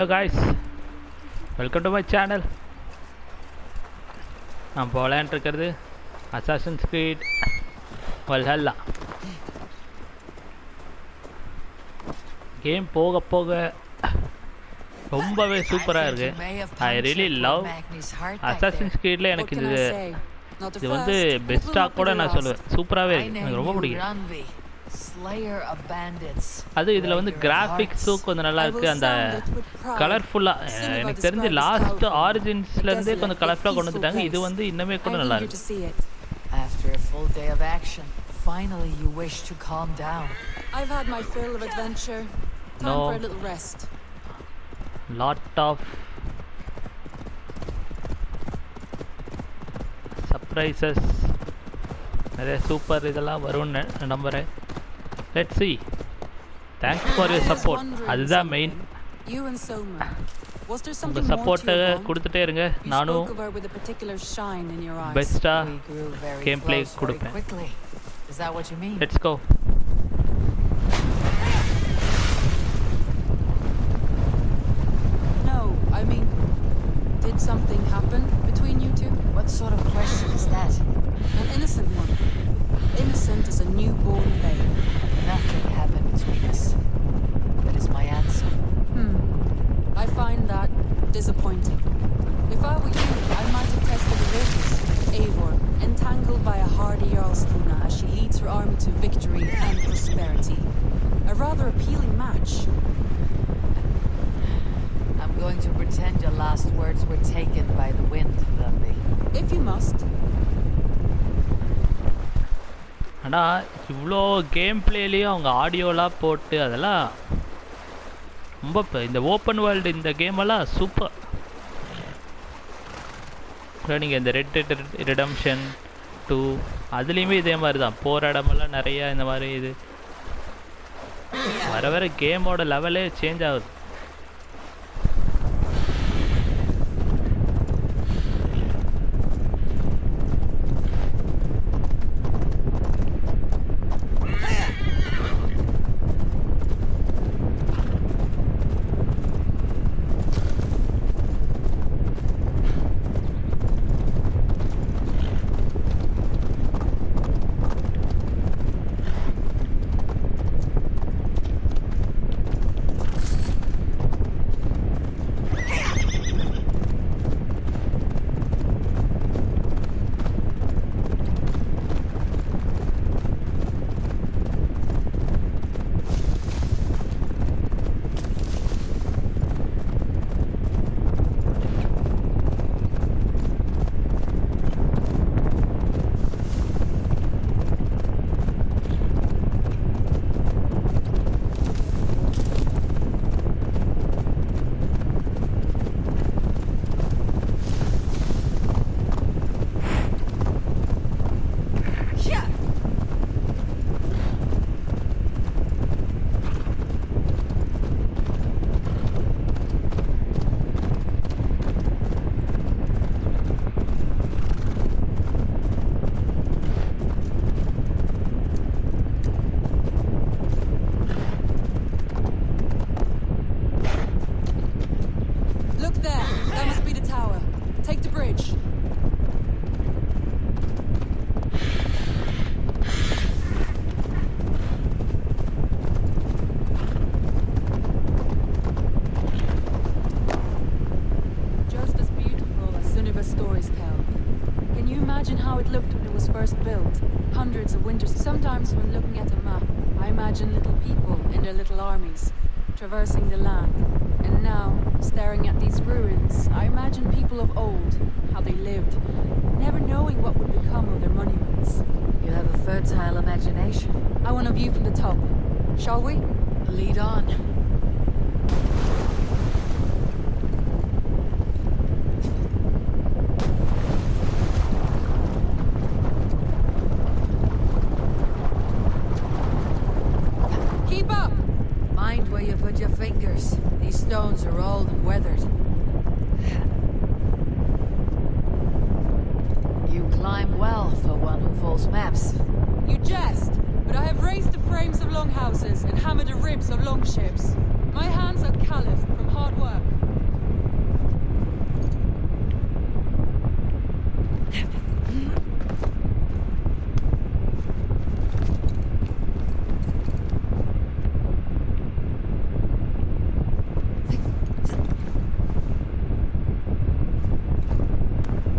Hello guys, welcome to my channel. நான் போலான்னு இருக்கிறது Assassin's Creed Valhalla. கேம் போக போக ரொம்பவே சூப்பராக இருக்கு. I really love Assassin's Creedல எனக்கு இது வந்து பெஸ்ட்டாக கூட நான் சொல்லுவேன். சூப்பராகவே இருக்கு, எனக்கு ரொம்ப பிடிக்கும். அது இதில் வந்து கிராஃபிக்ஸும் கொஞ்சம் நல்லா இருக்குது. அந்த கலர்ஃபுல்லாக எனக்கு தெரிஞ்சு லாஸ்ட் ஆரிஜின்ஸ்லேருந்தே கொஞ்சம் கலர்ஃபுல்லாக கொண்டு வந்துட்டாங்க. இது வந்து இன்னுமே கூட நல்லா இருக்கு. After a full day of action, finally you wish to calm down. I've had my fill of adventure. Time for a little rest. Lot of surprises. நிறைய சூப்பர் இதெல்லாம் வரும்னு நம்புகிறேன். Let's see. Thanks for your support. அதுதான் main. உங்கள் சப்போர்ட்டை கொடுத்துட்டே இருங்க. நானும் பெஸ்ட்டாக கேம் பிளே கொடுப்பேன். Let's go. No, I mean, did something happen between you two? What sort of question is that? An innocent one. Innocent as a newborn babe. Nothing happened between us. That is my answer. I find that disappointing. If I were you, I might have tested the waters. Eivor, entangled by a hardy Jarlskona as she leads her army to victory and prosperity. A rather appealing match. I'm going to pretend your last words were taken by the wind, Randi. If you must. ஆனால் இவ்வளோ game பிளேலேயும் அவங்க ஆடியோலாம் போட்டு அதெல்லாம் ரொம்ப இந்த open world இந்த கேமெல்லாம் super. நீங்கள் இந்த ரெட் டெட் ரிடம்ஷன் 2 அதுலேயுமே இதே மாதிரி தான், போகிற இடமெல்லாம் நிறையா இந்த மாதிரி இது வர வர கேமோட லெவலே சேஞ்ச் ஆகுது. Sometimes when looking at a map, I imagine little people in their little armies, traversing the land. And now, staring at these ruins, I imagine people of old, how they lived, never knowing what would become of their monuments. You have a fertile imagination. I want a view from the top. Shall we? Lead on. Your fingers. These stones are old and weathered. You climb well for one who folds maps. You jest, but I have raised the frames of longhouses and hammered the ribs of longships. My hands are calloused from hard work.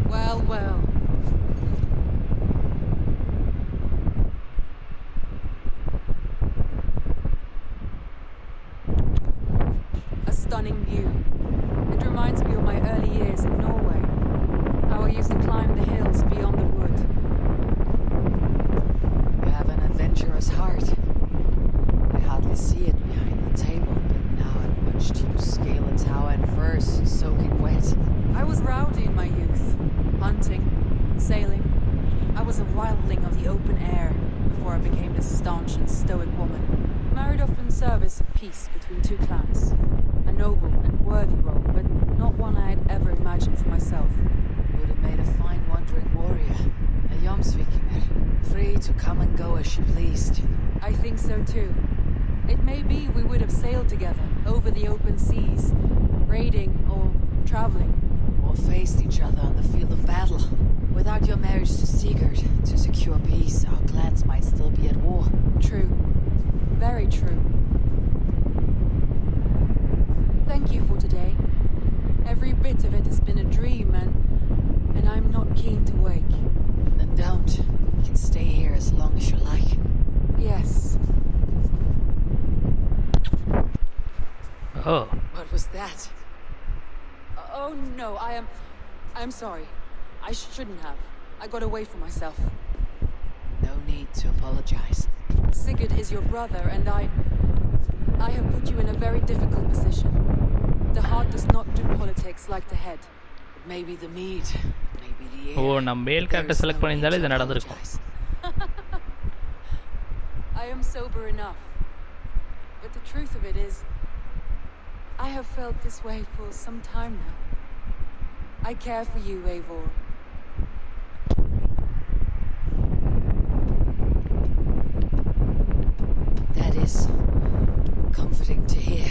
Well, well. A stunning view. It reminds me of my early years in Norway. How I used to climb the hills beyond the wood. You have an adventurous heart. I hardly see it behind the table, but now I've watched you scale a tower in furs, soaking wet. I was rowdy in my youth. Hunting, sailing. I was a wildling of the open air before I became this staunch and stoic woman. Married off in service of peace between two clans. A noble and worthy role, but not one I had ever imagined for myself. Would have made a fine wandering warrior. A Jomsvikinger, free to come and go as she pleased. I think so too. It may be we would have sailed together over the open seas, raiding or traveling. Or faced each other on the field of battle. Without your marriage to Sigurd, to secure peace, our clans might still be at war. True. Very true. Thank you for today. Every bit of it has been a dream, and I'm not keen to wake. Then don't. You can stay here as long as you like. Yes. Oh, What was that? Oh no, I'm sorry. I shouldn't have. I got away from myself. No need to apologize. Sigurd is your brother, and I have put you in a very difficult position. The heart does not do politics like the head. Maybe the mead, maybe the air. ஓ நான் மேல் character select பண்ணியிருந்தாலே இது நடந்திருக்கும். I am sober enough. But the truth of it is, I have felt this way for some time now. I care for you, Eivor. That is comforting to hear.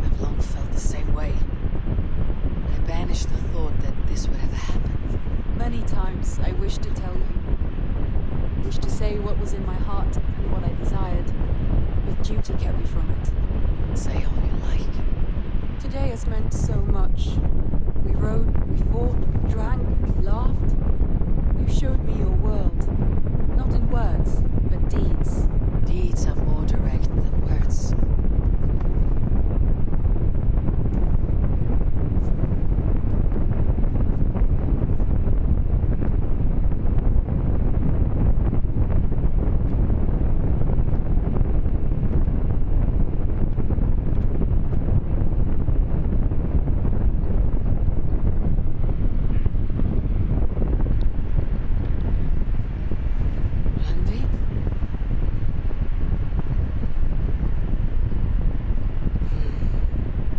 I've long felt the same way. I banished the thought that this would ever happen. Many times I wished to tell you. Wished to say what was in my heart and what I desired. But duty kept me from it. Say all you like. Today has meant so much. We rode, we fought, we drank, we laughed. You showed me your world. Not in words, but deeds. Deeds are more direct than words. Andy?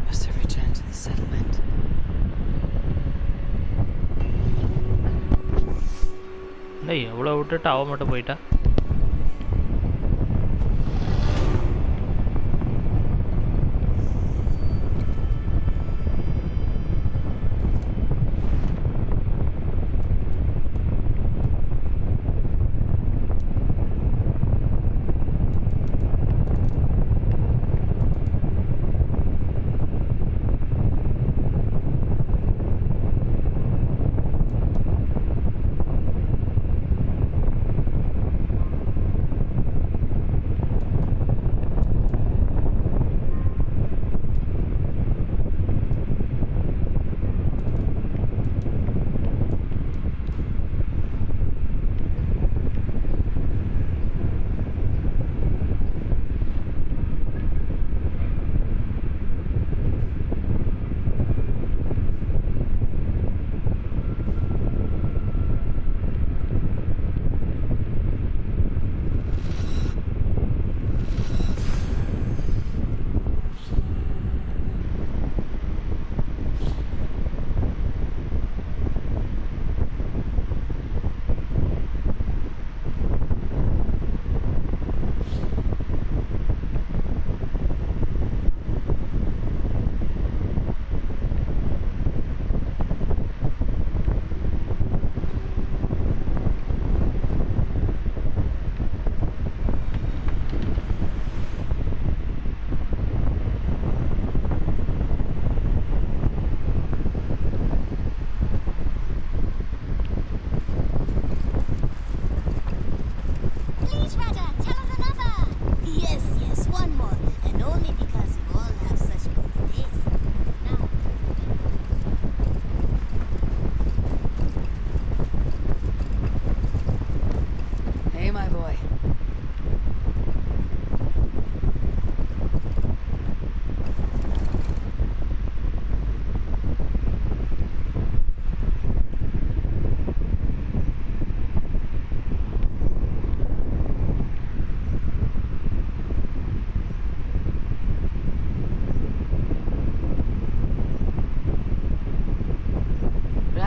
Must have returned to the settlement. டேய் எவ்வளோ விட்டுட்டு அவ மட்டும் போயிட்டா.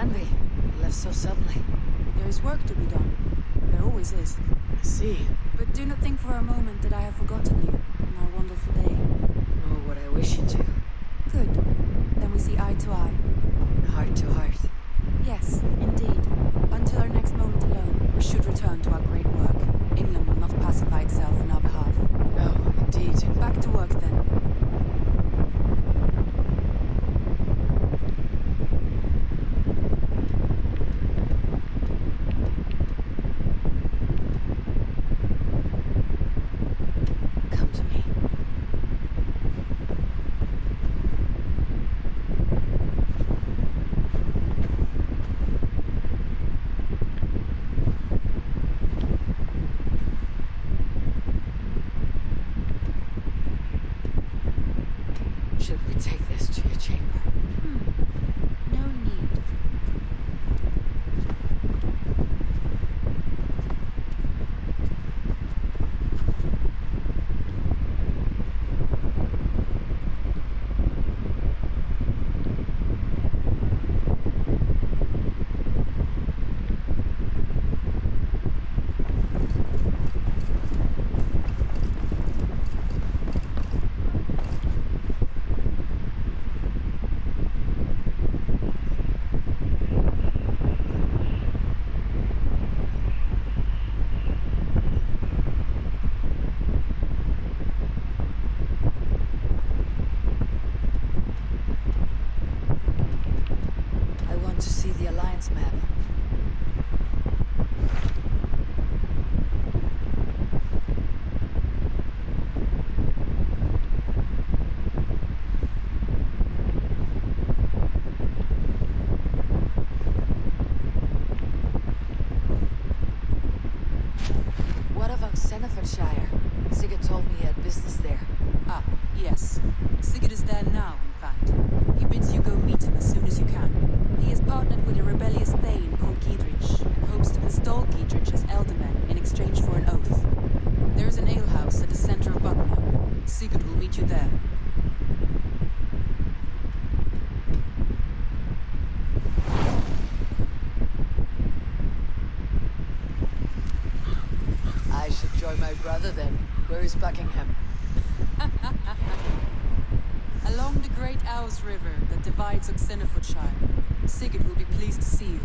can be. He left so suddenly. There is work to be done. There always is. I see. But do not think for a moment that I have forgotten you on our wonderful day. Nor would I wish you to. Good. Then we see eye to eye. Heart to heart. Yes, indeed. Until our next moment alone, we should return to our great work. England will not pacify itself in our behalf. No, indeed. Back to work then. Come to me. Should we take this to your chamber? No need. I want to see the Alliance map. What about Senefordshire? Sigurd told me he had business there. Ah, yes. Sigurd is there now, in fact. He bids you go meet him as soon as you can. He has partnered with a rebellious thane called Giedrich, and hopes to install Giedrich as elderman in exchange for an oath. There is an alehouse at the center of Buckingham. Sigurd will meet you there. I should join my brother then. Where is Buckingham? Along the great Ouse River that divides Oxenfordshire, Sigurd will be pleased to see you.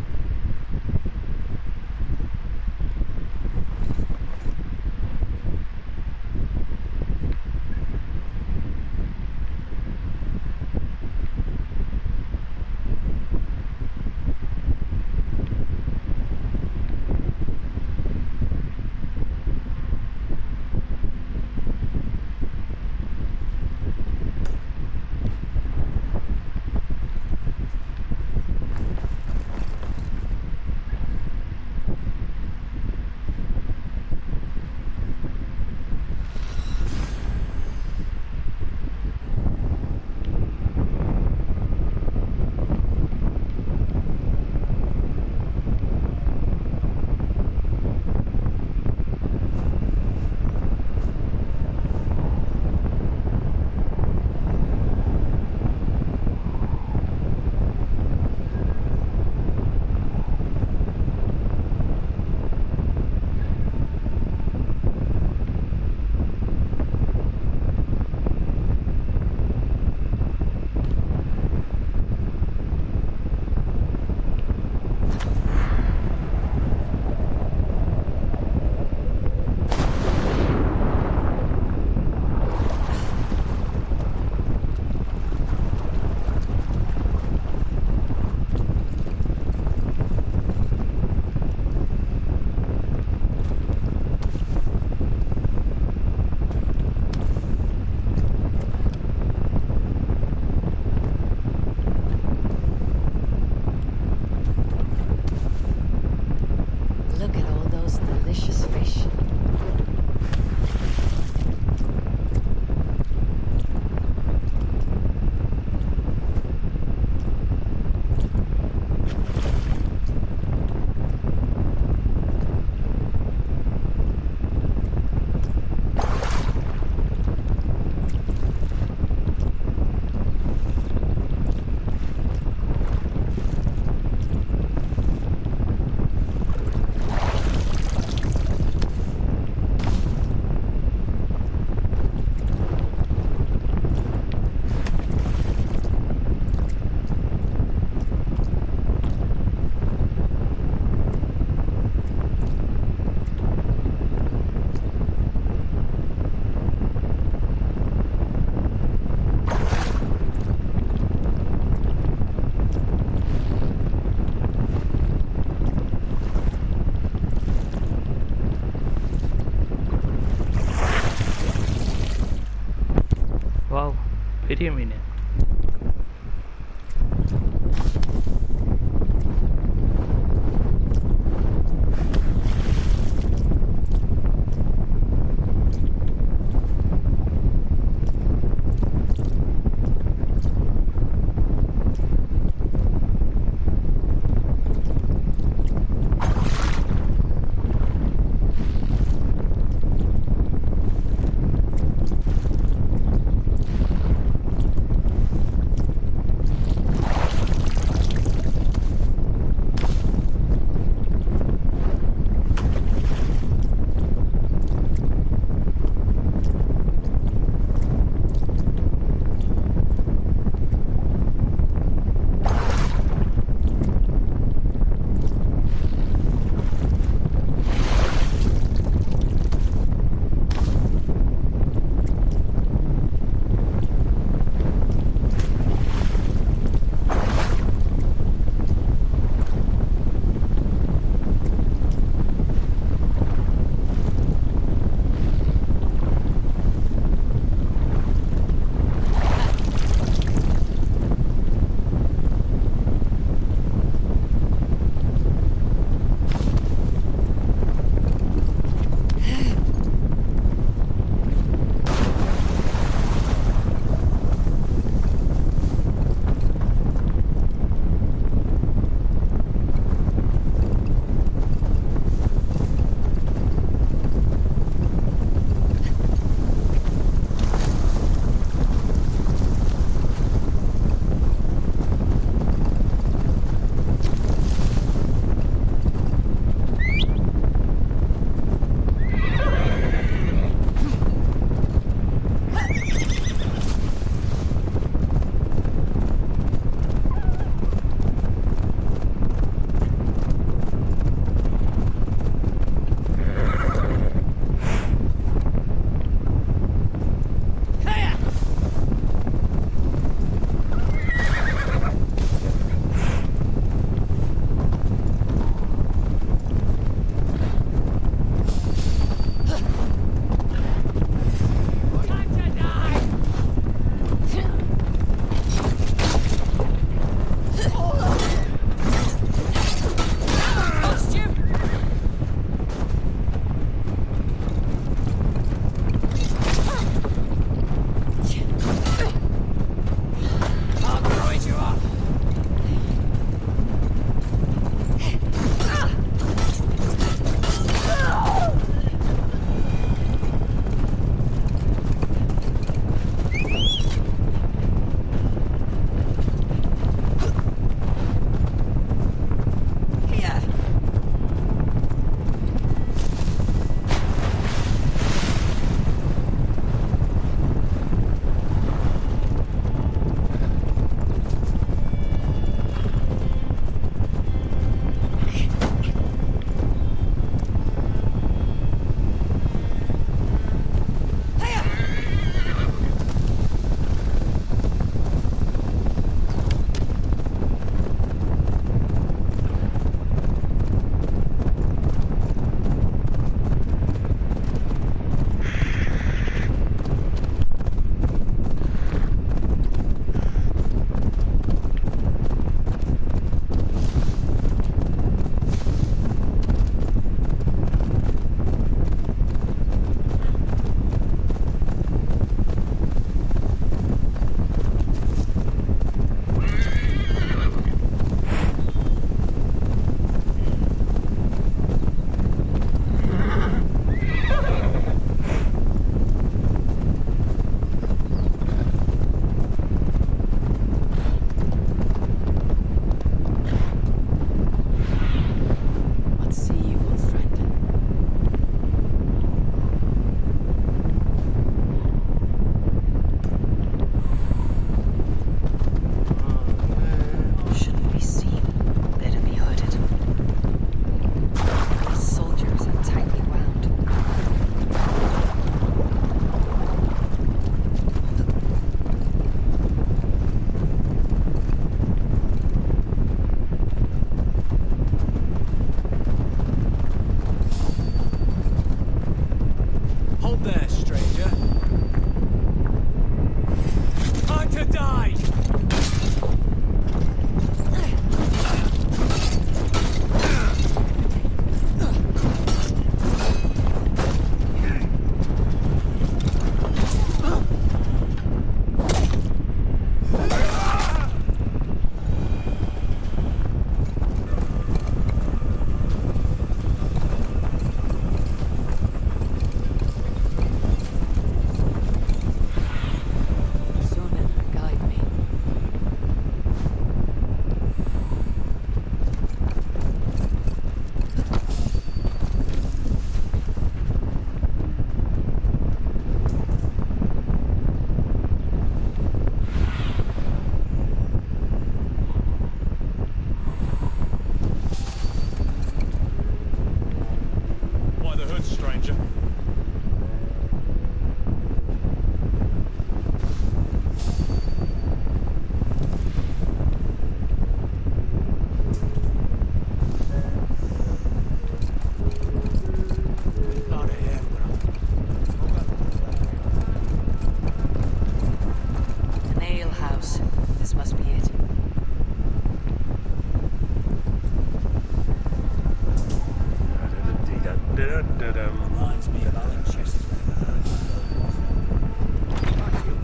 Canada. Reminds me of Alan Chester.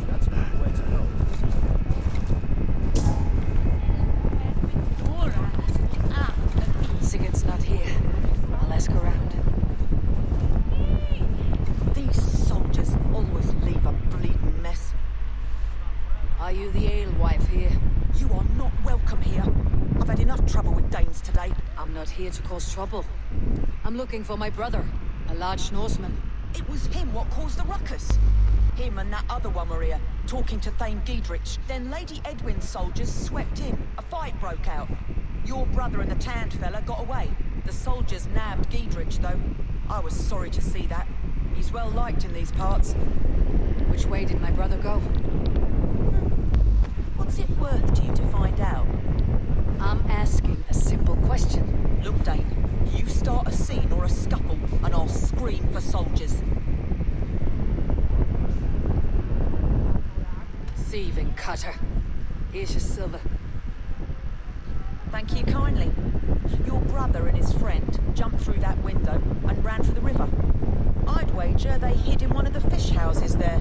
That's not the way to go. Sigurd's not here. I'll ask around. These soldiers always leave a bleeding mess. Are you the alewife here? You are not welcome here. I've had enough trouble with Danes today. I'm not here to cause trouble. I'm looking for my brother, a large Norseman. It was him what caused the ruckus. Him and that other one were here, talking to Thane Giedrich. Then Lady Edwin's soldiers swept in. A fight broke out. Your brother and the tanned fella got away. The soldiers nabbed Giedrich, though. I was sorry to see that. He's well liked in these parts. Which way did my brother go? What's it worth to you to find out? I'm asking a simple question. Look, Dane, you start a scene or a scuffle, and I'll scream for soldiers. Thieving cutter. Here's your silver. Thank you kindly. Your brother and his friend jumped through that window and ran for the river. I'd wager they hid in one of the fish houses there.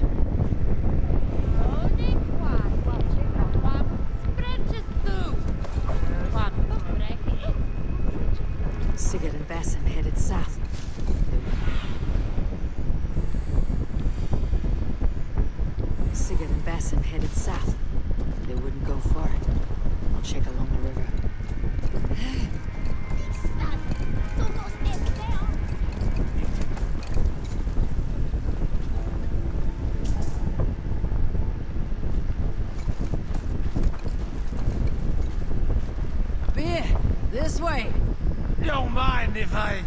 Sigurd and Basim headed south. Sigurd and Basim headed south. They wouldn't go far. I'll check along the river. Beer! This way! Don't mind if I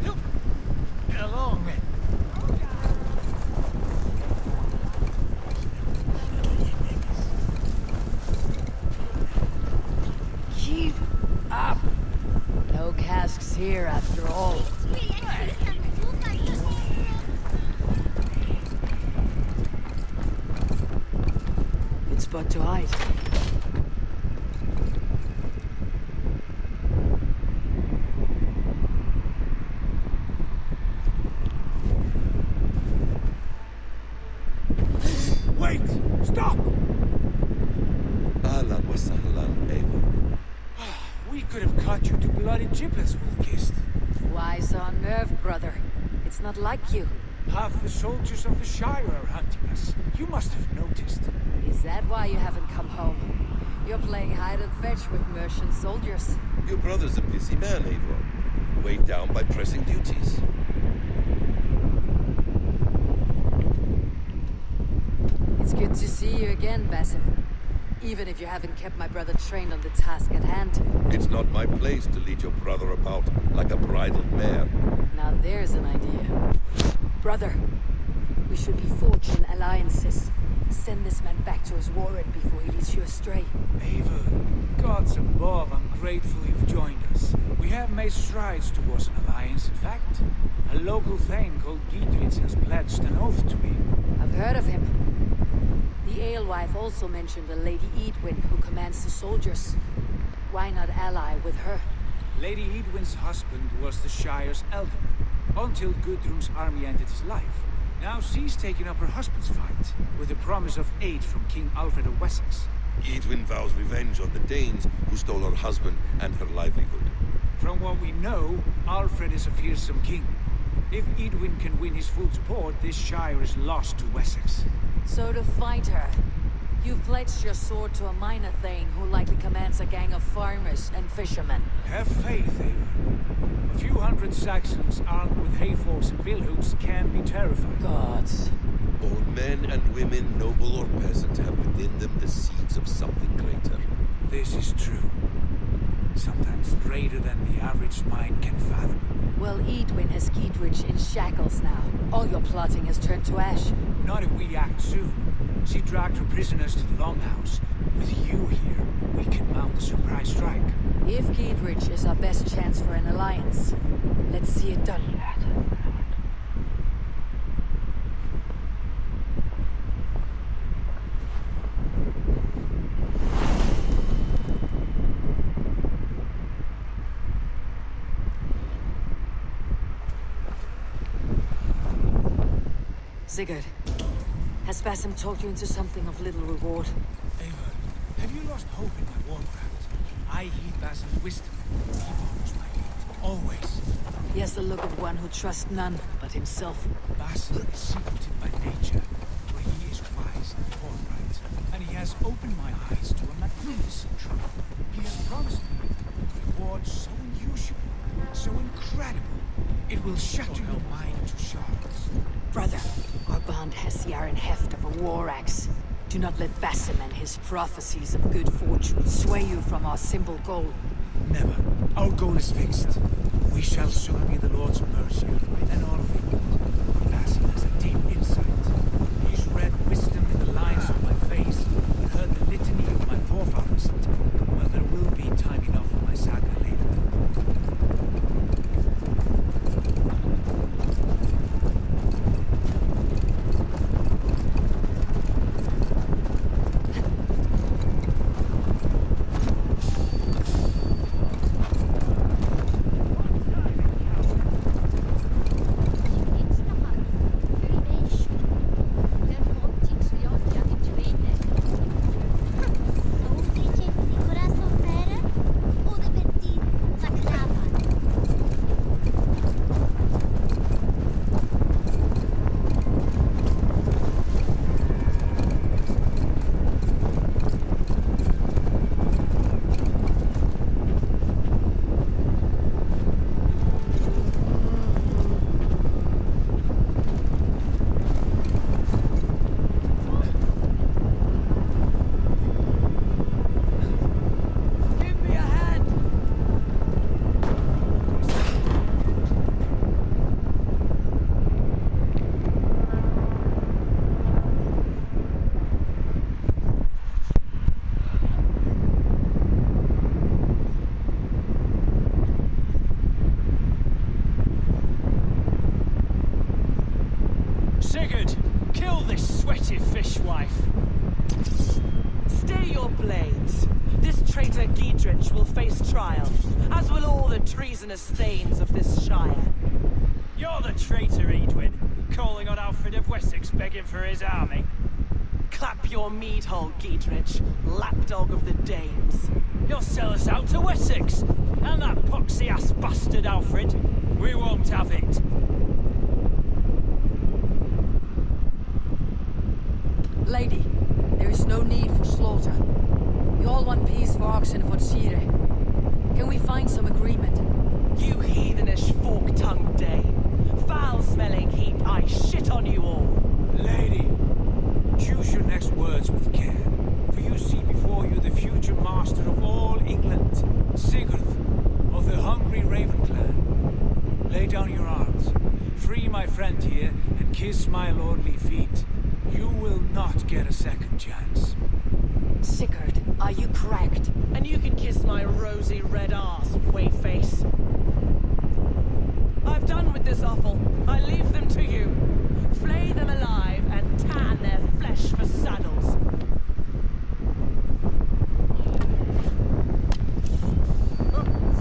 get along. Keep up! No casks here after all. Good spot to hide. Wait! Stop! Ahlan wa sahlan, Eivor. We could have cut you to bloody giblets, Wolf-Kissed. Why so unnerved, brother? It's not like you. Half the soldiers of the Shire are hunting us. You must have noticed. Is that why you haven't come home? You're playing hide and fetch with Mercian soldiers. Your brother's a busy man, Eivor. Weighed down by pressing duties. It's good to see you again, Basim. Even if you haven't kept my brother trained on the task at hand. It's not my place to lead your brother about like a bridled mare. Now there's an idea. Brother, we should be forging alliances. Send this man back to his warren before he leads you astray. Eivor, gods above, I'm grateful you've joined us. We have made strides towards an alliance, in fact. A local thane called Giedrich has pledged an oath to me. I've heard of him. The alewife also mentioned a Lady Edwin who commands the soldiers. Why not ally with her? Lady Edwin's husband was the Shire's alderman, until Gudrun's army ended his life. Now she's taken up her husband's fight, with the promise of aid from King Alfred of Wessex. Edwin vows revenge on the Danes who stole her husband and her livelihood. From what we know, Alfred is a fearsome king. If Edwin can win his full support, this Shire is lost to Wessex. So to fight her, you've pledged your sword to a minor thane who likely commands a gang of farmers and fishermen. Have faith, Eivor. A few hundred Saxons armed with hay-forks and bill-hooks can be terrifying. Gods. All men and women, noble or peasant, have within them the seeds of something greater. This is true. Sometimes greater than the average mind can fathom. Well, Edwin has Giedrich in shackles now. All your plotting has turned to ash. Not if we act soon. She dragged her prisoners to the Longhouse. With you here, we can mount a surprise strike. If Giedrich is our best chance for an alliance, let's see it done. Sigurd, has Basim talked you into something of little reward? Eivor, have you lost hope in my warcraft? I heed Basim's wisdom. He follows my lead, always. He has the look of one who trusts none but himself. Basim is secretive by nature, but he is wise and forthright. And he has opened my eyes to a magnificent truth. He has promised me a reward so unusual, so incredible, it will shatter your mind to shards. Brother, our bond has the iron heft of a war axe. Do not let Basim and his prophecies of good fortune sway you from our simple goal. Never. Our goal is fixed. We shall soon be the Lords of Mercia, and all of it. Basim has a deep insight. He's read wisdom in the lines of my face, and heard the litany of my forefathers. Well, there will be time enough for my saga later. Sigurd, kill this sweaty fishwife. Stay your blades. This traitor Giedrich will face trial, as will all the treasonous thanes of this shire. You're the traitor, Edwin, calling on Alfred of Wessex begging for his army. Clap your mead hole, Giedrich, lapdog of the Danes. You'll sell us out to Wessex, and that poxy-ass bastard Alfred. We won't have it. Lady, there is no need for slaughter. We all want peace for oxen for Sire. Can we find some agreement? You heathenish fork-tongued Dane. Foul-smelling heap, I shit on you all. Lady, choose your next words with care, for you see before you the future master of all England, Sigurd, of the hungry Raven clan. Lay down your arms, free my friend here, and kiss my lordly feet. You will not get a second chance. Sigurd, are you cracked? And you can kiss my rosy red arse, wayface. I've done with this offal. I leave them to you. Flay them alive and tan their flesh for saddles.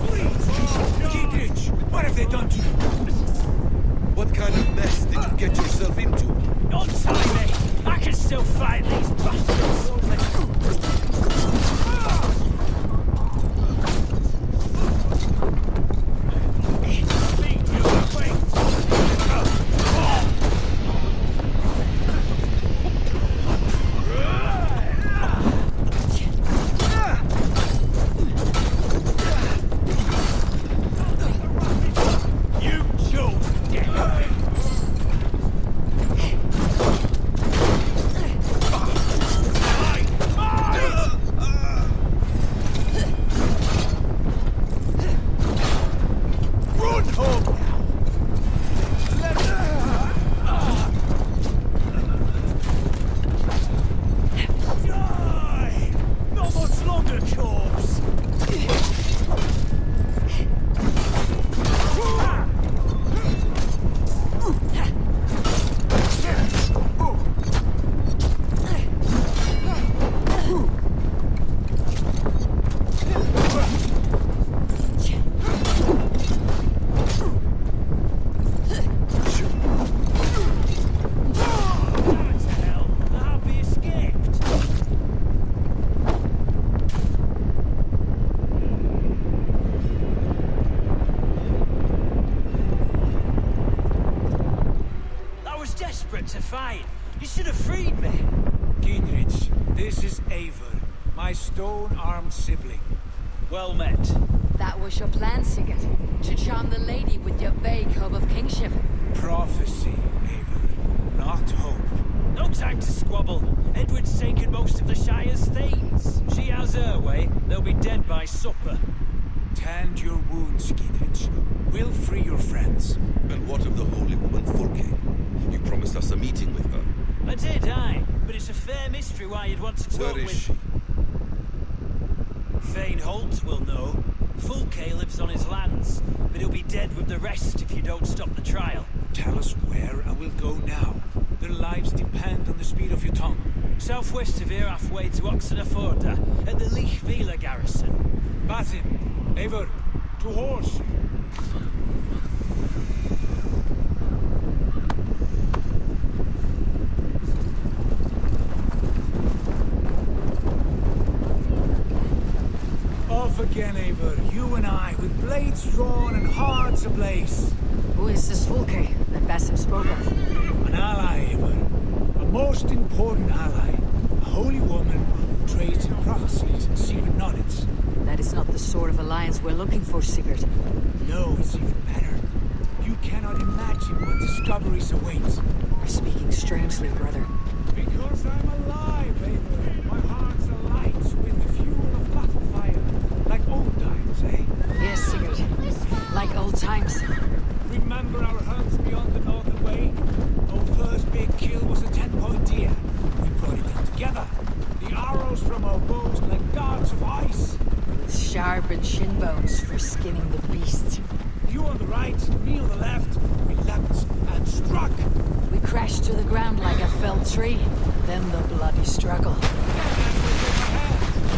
Please! Giedrich, what have they done to you? What kind of mess did you get yourself into? Don't tell me! I can still fight these bastards! dared to fight. You should have freed me. Giedrich, this is Eivor, my stone-armed sibling. Well met. That was your plan, Sigurd. To charm the lady with your vague hope of kingship. Prophecy, Eivor, not hope. No time to squabble. Edward's taken most of the Shire's thanes. She has her way. They'll be dead by supper. Tend your wounds, Giedrich. We'll free your friends. And what of the holy woman Fulke? You promised us a meeting with her. I did, aye. But it's a fair mystery why you'd want to talk Where is with... she? Thane Holt will know. Fulke lives on his lands, but he'll be dead with the rest if you don't stop the trial. Tell us where, and we'll go now. Their lives depend on the speed of your tongue. Southwest of here, halfway to Oxenaforda, at the Leich Vila garrison. Basim, Eivor, to horse! Off again, Eivor, you and I, with blades drawn and hearts ablaze. Who is this Fulke that Basim spoke of? An ally, Eivor. A most important ally. A holy woman who trades in prophecies and secret knowledge. That is not the sort of alliance we're looking for, Sigurd. No, it's even better. You cannot imagine what discoveries await. You're speaking strangely, brother. Because I'm alive, Eivor. My heart's alight with the fuel of battle fire. Like old times, eh? Yes, Sigurd. Like old times. Remember our hunts beyond the northern way? Our first big kill was a 10-point deer. We brought it down together. The arrows from our bows like darts of ice. With sharpened shin bones for skinning the beast. You on the right, me on the left. We leapt and struck. We crashed to the ground like a felled tree. Then the bloody struggle.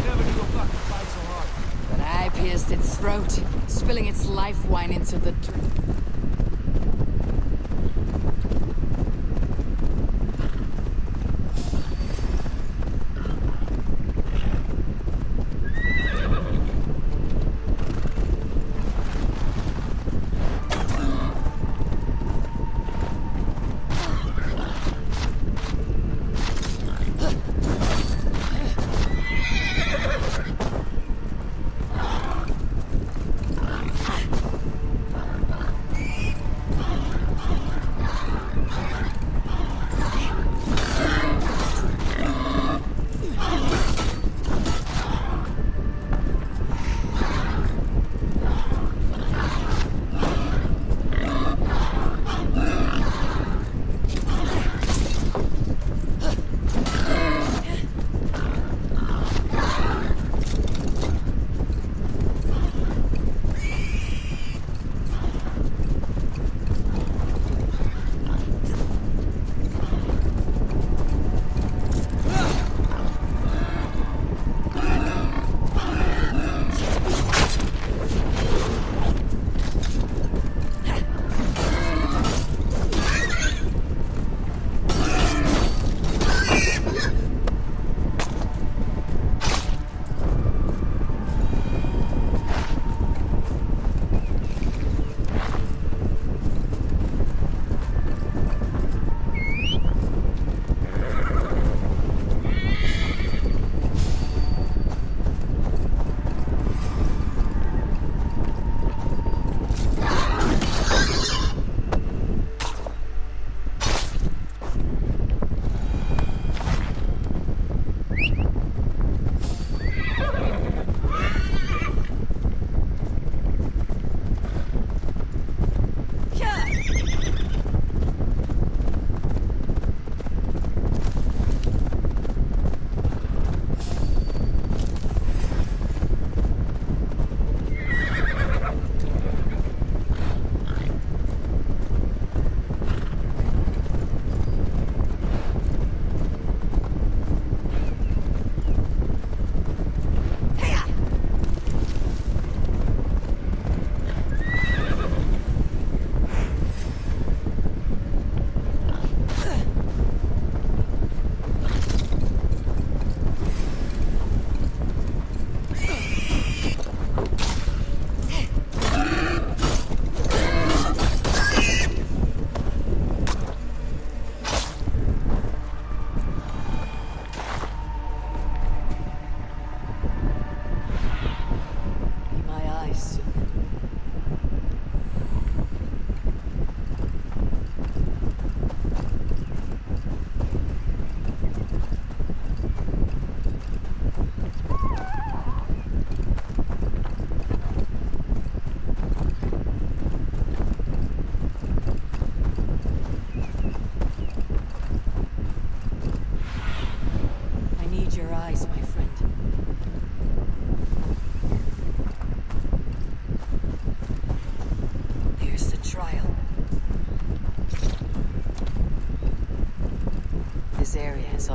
Never knew a buck could fight so hard. But I pierced its throat, spilling its life wine into the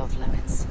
off limits.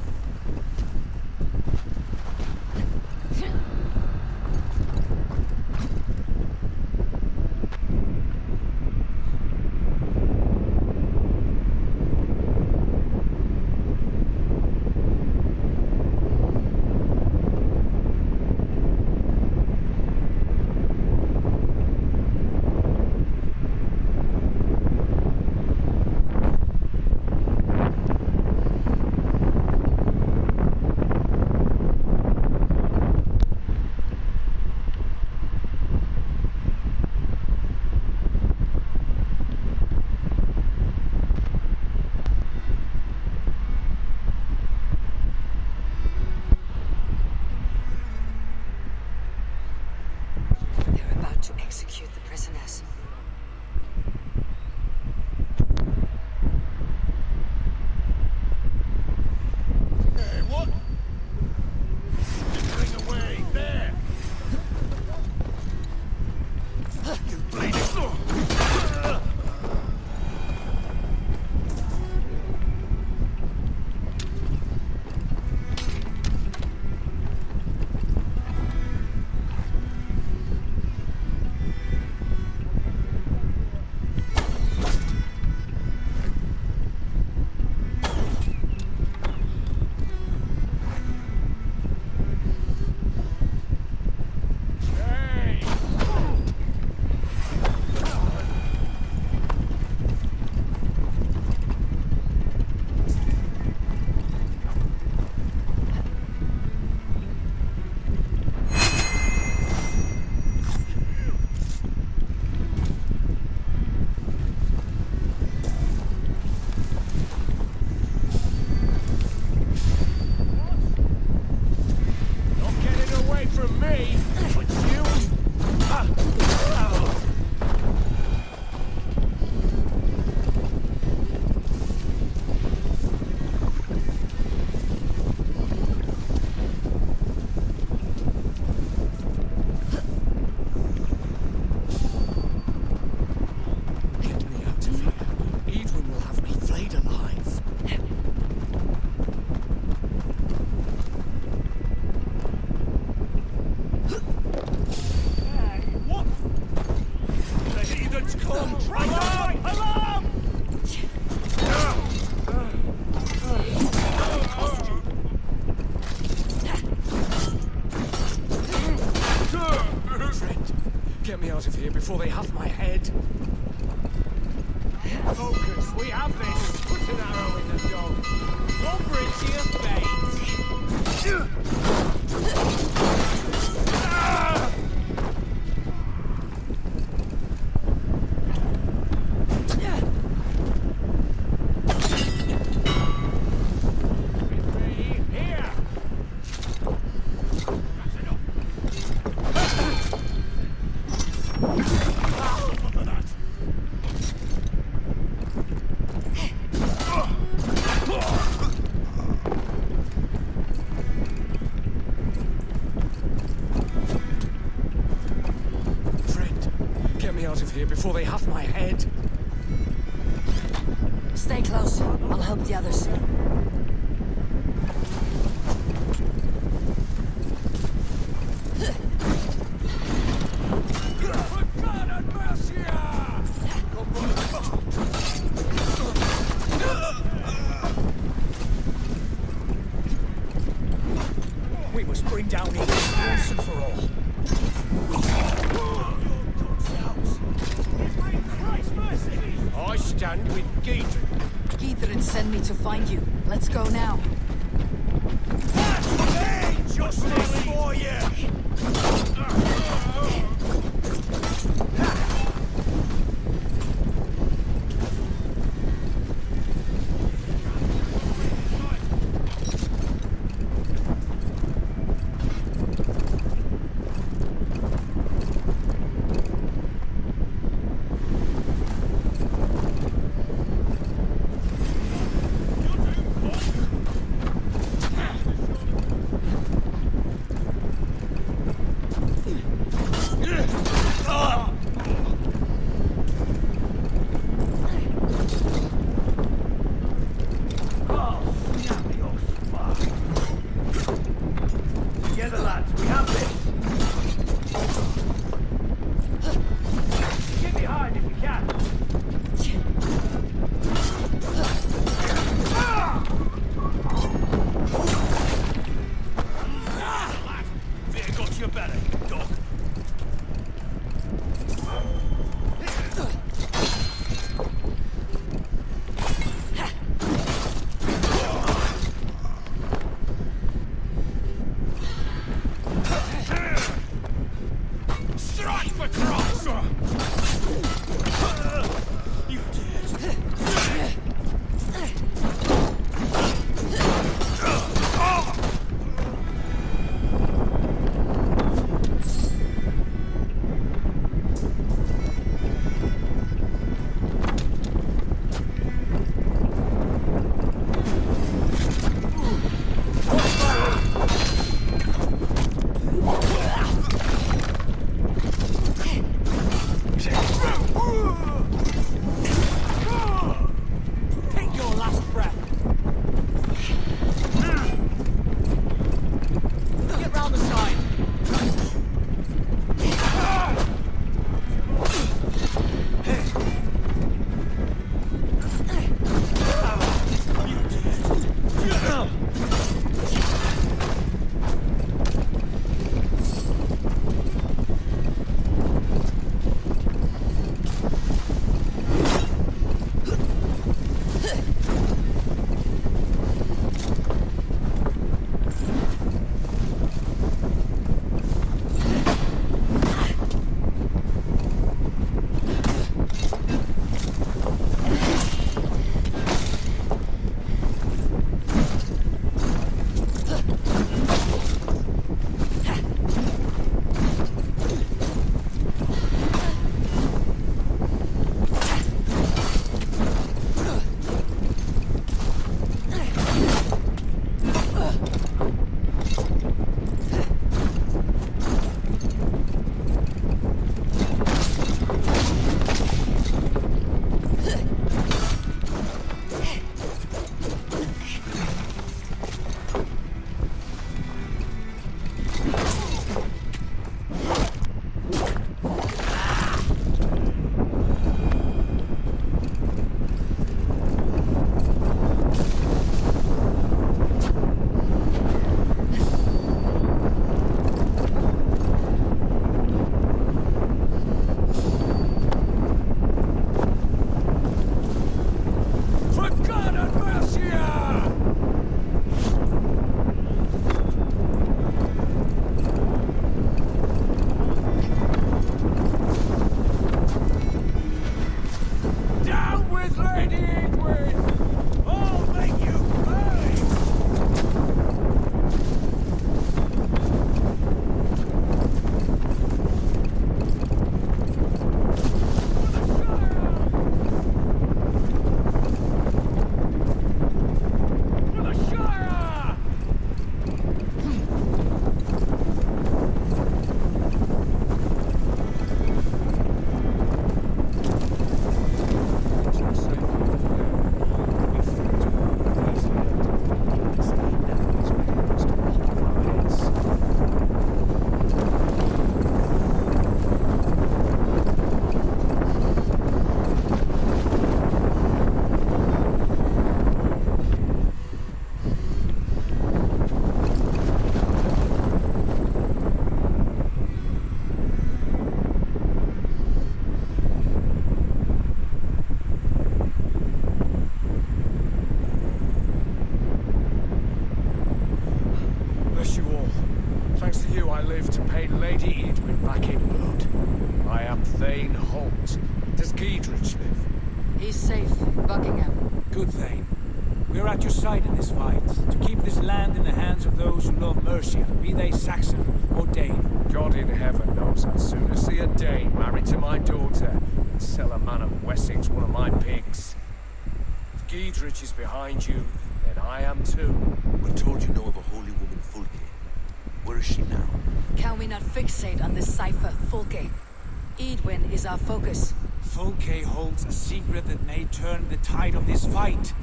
They're about to execute the prisoners. Hey, what? Bring away, there! You bleeding! From me, but you... Get me out of here. Edwin will have me flayed alive. Get me out of here before they have my head. Focus, we have this. Put an arrow in the dog. Don't bring to your bait. Out of here before they have my head. Stay close. I'll help the others. We must bring down England once and for all. I stand with Geedrin. Geedrin sent me to find you. Let's go now. Hey, justice for you! Edwin back in blood. I am Thane Holt. Does Giedrich live? He's safe in Buckingham. Good, Thane. We're at your side in this fight, to keep this land in the hands of those who love Mercia, be they Saxon or Dane. God in heaven knows I'd sooner see a Dane married to my daughter than sell a man of Wessex one of my pigs. If Giedrich is behind you, then I am too. We're told you know of a holy woman, Fulke. Where is she now? Can we not fixate on this cipher, Fulke? Edwin is our focus. Fulke holds a secret that may turn the tide of this fight.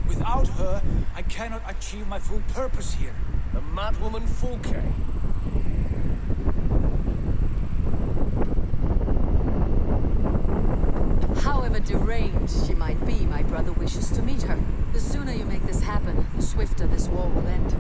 Without her, I cannot achieve my full purpose here. The madwoman Fulke. However deranged she might be, my brother wishes to meet her. The sooner you make this happen, the swifter this war will end.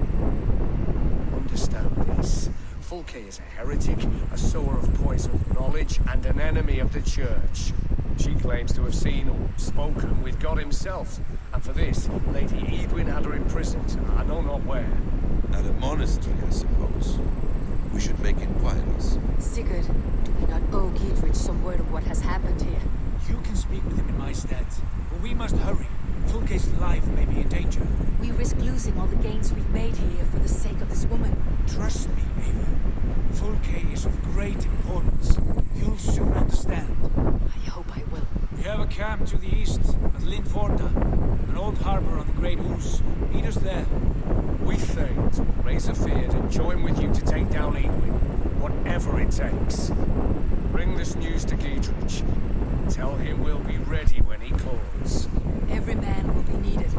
Understand this. Fulke is a heretic, a sower of poisoned knowledge, and an enemy of the Church. She claims to have seen or spoken with God himself, and for this, Lady Edwin had her imprisoned, I know not where. At a monastery, I suppose. We should make inquiries. Sigurd, do we not owe Giedrich some word of what has happened here? You can speak with him in my stead, but we must hurry. Fulke's life may be in danger. We risk losing all the gains we've made here for the sake of this woman. Trust me, Ava. Fulke is of great importance. You'll soon understand. I hope I will. We have a camp to the east at Linforda, an old harbor on the Great Ouse. Meet us there. We Thanes will raise a fear and join with you to take down Edwin, whatever it takes. Bring this news to Giedrich. Tell him we'll be ready when he calls. Every man will be needed.